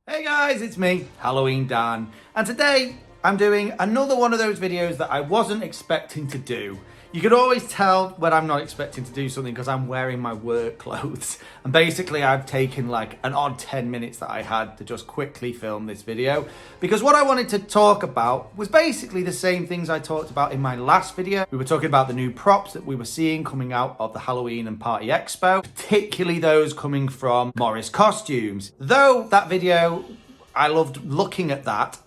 Hey guys, it's me, Halloween Dan, and today I'm doing another one of those videos that I wasn't expecting to do. You can always tell when I'm not expecting to do something because I'm wearing my work clothes. And basically I've taken like an odd 10 minutes that I had to just quickly film this video. Because what I wanted to talk about was basically the same things I talked about in my last video. We were talking about the new props that we were seeing coming out of the Halloween and Party Expo, particularly those coming from Morris Costumes. Though that video, I loved looking at that,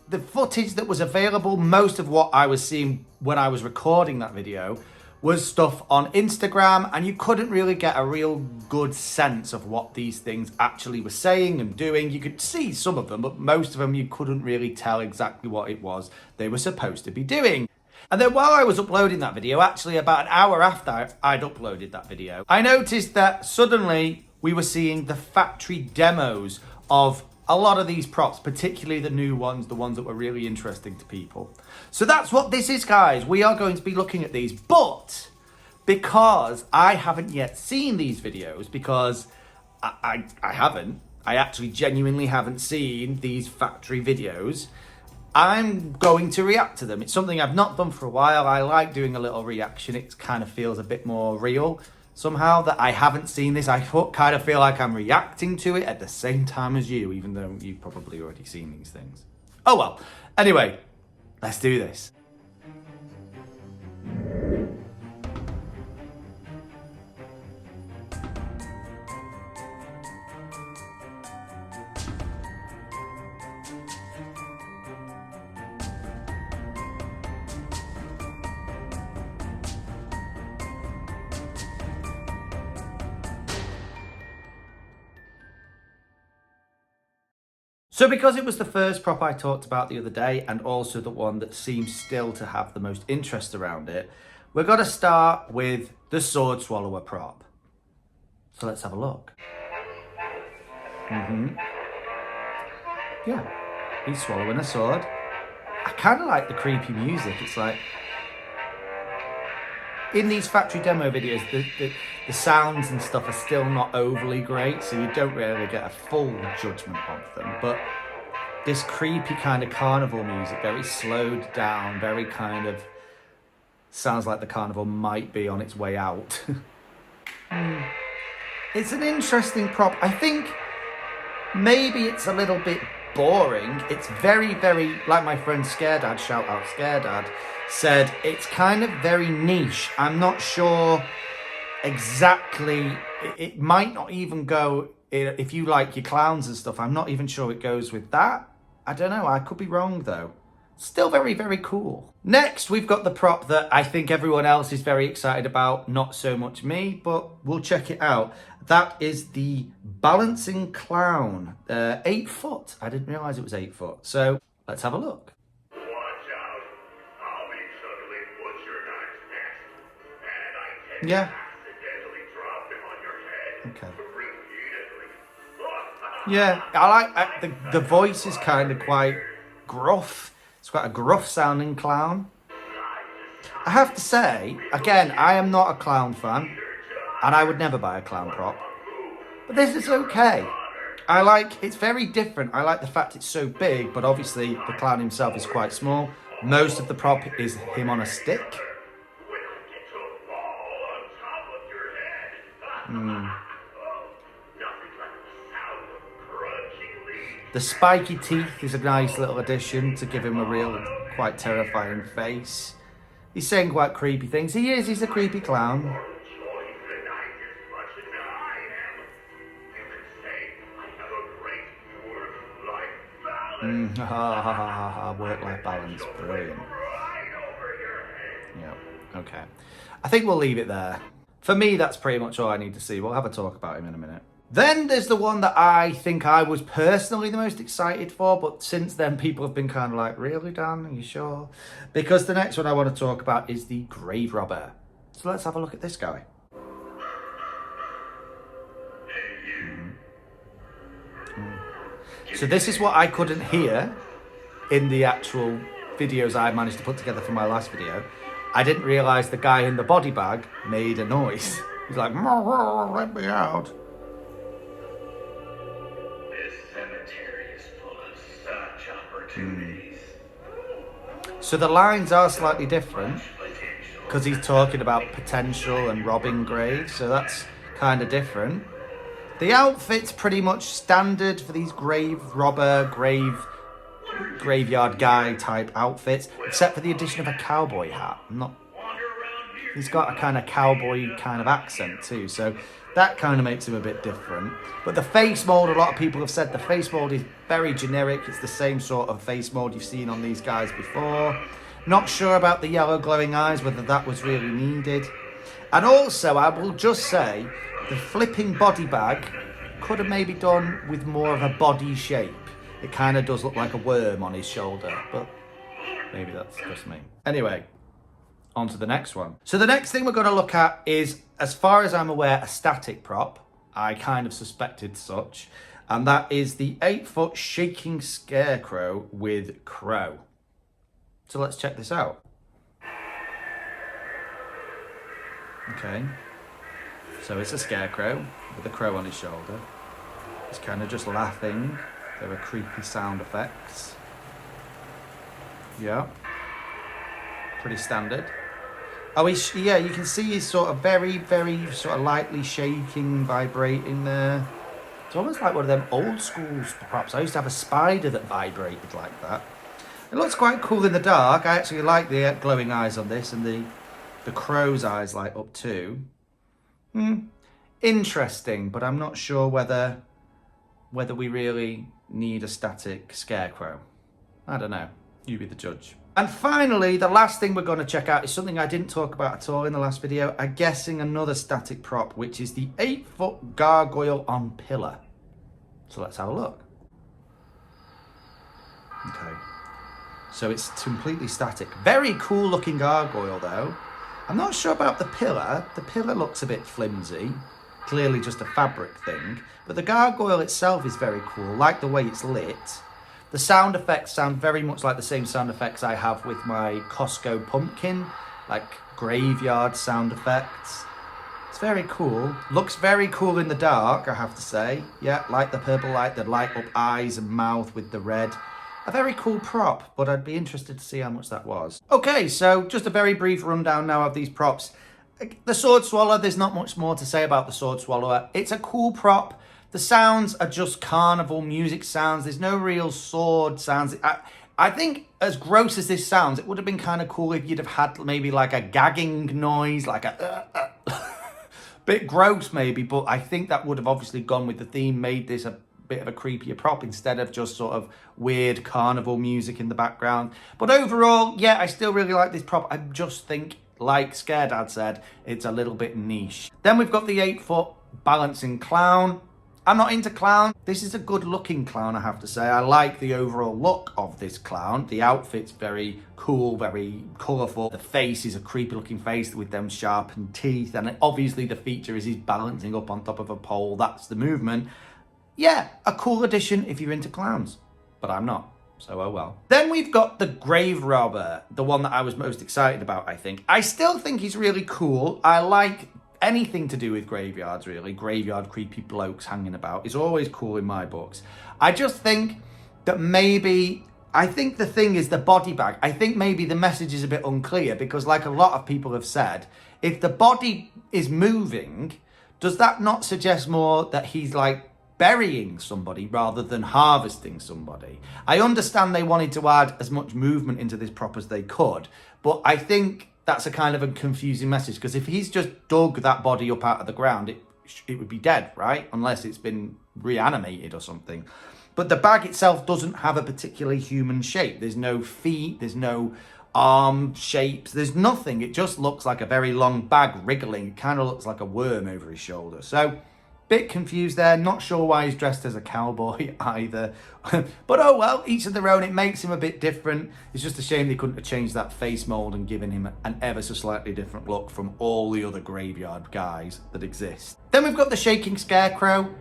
the footage that was available, most of what I was seeing when I was recording that video was stuff on Instagram, and you couldn't really get a real good sense of what these things actually were saying and doing. You could see some of them, but most of them you couldn't really tell exactly what it was they were supposed to be doing. And then while I was uploading that video, actually about an hour after I'd uploaded that video, I noticed that suddenly we were seeing the factory demos of a lot of these props, particularly the new ones, the ones that were really interesting to people. So that's what this is, guys. We are going to be looking at these, but because I haven't yet seen these videos, because I actually genuinely haven't seen these factory videos, I'm going to react to them. It's something I've not done for a while. I like doing a little reaction. It kind of feels a bit more real. Somehow that I haven't seen this, I kind of feel like I'm reacting to it at the same time as you, even though you've probably already seen these things. Oh well. Anyway, let's do this. So because it was the first prop I talked about the other day, and also the one that seems still to have the most interest around it, we're going to start with the sword swallower prop. So let's have a look. Yeah, he's swallowing a sword. I kind of like the creepy music. It's like, in these factory demo videos, the sounds and stuff are still not overly great, so you don't really get a full judgment of them. But this creepy kind of carnival music, very slowed down, very kind of sounds like the carnival might be on its way out. It's an interesting prop. I think maybe it's a little bit boring. It's very, very, like my friend Scaredad, shout out Scaredad, said, it's kind of very niche. I'm not sure exactly, it might not even go, if you like your clowns and stuff, I'm not even sure it goes with that. I don't know, I could be wrong though. Still very, very cool. Next, we've got the prop that I think everyone else is very excited about, not so much me, but we'll check it out. That is the balancing clown, 8 foot. I didn't realize it was 8 foot. So let's have a look. Watch out. I'll be suddenly butcher knife next. And I can accidentally drop him on your head. Okay. Repeatedly. Yeah, I like the voice is kind of quite gruff. It's quite a gruff sounding clown. I have to say, again, I am not a clown fan, and I would never buy a clown prop. But this is okay. It's very different. I like the fact it's so big, but obviously the clown himself is quite small. Most of the prop is him on a stick. The spiky teeth is a nice little addition to give him a real, quite terrifying face. He's saying quite creepy things. He's a creepy clown. Work-life balance, brilliant. Yeah, okay. I think we'll leave it there. For me, that's pretty much all I need to see. We'll have a talk about him in a minute. Then there's the one that I think I was personally the most excited for, but since then people have been kind of like, really, Dan, are you sure? Because the next one I want to talk about is the grave robber. So let's have a look at this guy. So this is what I couldn't hear in the actual videos I managed to put together for my last video. I didn't realise the guy in the body bag made a noise. He's like, let me out. This cemetery cemetery is full of such opportunities. So the lines are slightly different Potential. because he's talking about potential and robbing graves, so that's kind of different. The outfit's pretty much standard for these grave robber, graveyard guy type outfits, except for the addition of a cowboy hat. He's got a kind of cowboy kind of accent too, so that kind of makes him a bit different. But the face mold, a lot of people have said the face mold is very generic. It's the same sort of face mold you've seen on these guys before. Not sure about the yellow glowing eyes, whether that was really needed. And also, I will just say, the flipping body bag could have maybe done with more of a body shape. It kind of does look like a worm on his shoulder, but maybe that's just me. Anyway, on to the next one. So the next thing we're going to look at is, as far as I'm aware, a static prop. I kind of suspected such. And that is the 8-foot shaking scarecrow with crow. So let's check this out. Okay. So it's a scarecrow with a crow on his shoulder. He's kind of just laughing. There are creepy sound effects. Yeah. Pretty standard. Oh, yeah, you can see he's sort of very, very sort of lightly shaking, vibrating there. It's almost like one of them old schools props. I used to have a spider that vibrated like that. It looks quite cool in the dark. I actually like the glowing eyes on this, and the crow's eyes light up too. Interesting, but I'm not sure whether we really need a static scarecrow. I don't know. You be the judge. And finally, the last thing we're going to check out is something I didn't talk about at all in the last video. I'm guessing another static prop, which is the 8-foot gargoyle on pillar. So let's have a look. Okay. So it's completely static. Very cool looking gargoyle though. I'm not sure about the pillar. The pillar looks a bit flimsy. Clearly just a fabric thing. But the gargoyle itself is very cool. Like the way it's lit. The sound effects sound very much like the same sound effects I have with my Costco pumpkin. Like graveyard sound effects. It's very cool. Looks very cool in the dark, I have to say. Yeah, like the purple light that light up eyes and mouth with the red. A very cool prop, but I'd be interested to see how much that was. Okay, so just a very brief rundown now of these props. The Sword Swallower, there's not much more to say about the Sword Swallower. It's a cool prop. The sounds are just carnival music sounds. There's no real sword sounds. I think as gross as this sounds, it would have been kind of cool if you'd have had maybe like a gagging noise, like a bit gross maybe, but I think that would have obviously gone with the theme, made this a bit of a creepier prop instead of just sort of weird carnival music in the background. But overall, yeah, I still really like this prop. I just think, like Scaredad said, it's a little bit niche. Then we've got the 8-foot balancing clown. I'm not into clown. This is a good looking clown, I have to say. I like the overall look of this clown. The outfit's very cool, very colourful. The face is a creepy looking face with them sharpened teeth. And obviously the feature is he's balancing up on top of a pole. That's the movement. Yeah, a cool addition if you're into clowns. But I'm not. So oh well. Then we've got the Grave Robber, the one that I was most excited about, I think. I still think he's really cool. I like anything to do with graveyards, really. Graveyard creepy blokes hanging about is always cool in my books. I just think that maybe, I think the thing is the body bag. I think maybe the message is a bit unclear because, like a lot of people have said, if the body is moving, does that not suggest more that he's like burying somebody rather than harvesting somebody? I understand they wanted to add as much movement into this prop as they could, but I think that's a kind of a confusing message, because if he's just dug that body up out of the ground, it would be dead, right? Unless it's been reanimated or something. But the bag itself doesn't have a particularly human shape. There's no feet, there's no arm shapes, there's nothing. It just looks like a very long bag wriggling. It kind of looks like a worm over his shoulder. So, bit confused there. Not sure why he's dressed as a cowboy either. But oh well, each of their own. It makes him a bit different. It's just a shame they couldn't have changed that face mold and given him an ever so slightly different look from all the other graveyard guys that exist. Then we've got the Shaking Scarecrow.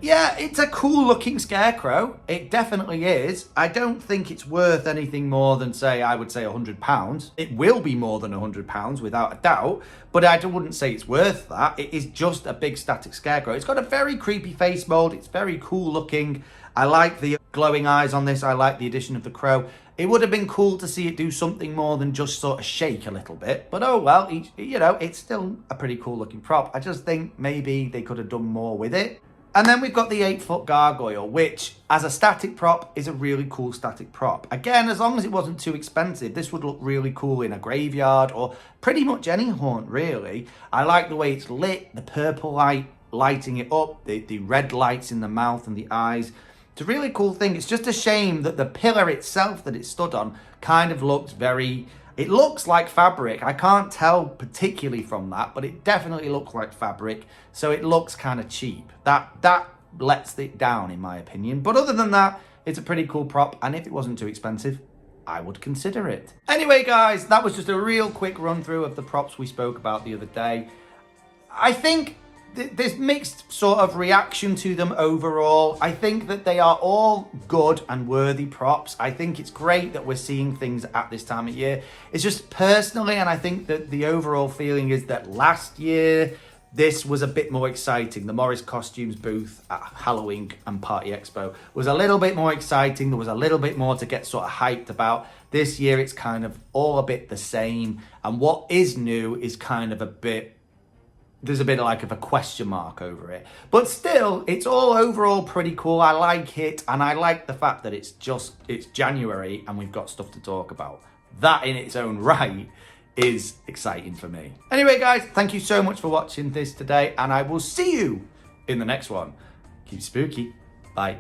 Yeah, it's a cool looking scarecrow. It definitely is. I don't think it's worth anything more than, say, I would say £100. It will be more than £100 without a doubt, but I wouldn't say it's worth that. It is just a big static scarecrow. It's got a very creepy face mold. It's very cool looking. I like the glowing eyes on this. I like the addition of the crow. It would have been cool to see it do something more than just sort of shake a little bit. But oh well, you know, it's still a pretty cool looking prop. I just think maybe they could have done more with it. And then we've got the 8-foot gargoyle, which as a static prop is a really cool static prop. Again, as long as it wasn't too expensive, this would look really cool in a graveyard or pretty much any haunt, really. I like the way it's lit, the purple light lighting it up, the red lights in the mouth and the eyes. It's a really cool thing. It's just a shame that the pillar itself that it stood on kind of looks very... It looks like fabric. I can't tell particularly from that, but it definitely looks like fabric. So it looks kind of cheap. That lets it down, in my opinion. But other than that, it's a pretty cool prop. And if it wasn't too expensive, I would consider it. Anyway, guys, that was just a real quick run through of the props we spoke about the other day. I think there's mixed sort of reaction to them overall. I think that they are all good and worthy props. I think it's great that we're seeing things at this time of year. It's just personally, and I think that the overall feeling is that last year, this was a bit more exciting. The Morris Costumes booth at Halloween and Party Expo was a little bit more exciting. There was a little bit more to get sort of hyped about. This year, it's kind of all a bit the same. And what is new is kind of a bit... There's a bit of like of a question mark over it. But still, it's all overall pretty cool. I like it. And I like the fact that it's January and we've got stuff to talk about. That in its own right is exciting for me. Anyway, guys, thank you so much for watching this today. And I will see you in the next one. Keep spooky. Bye.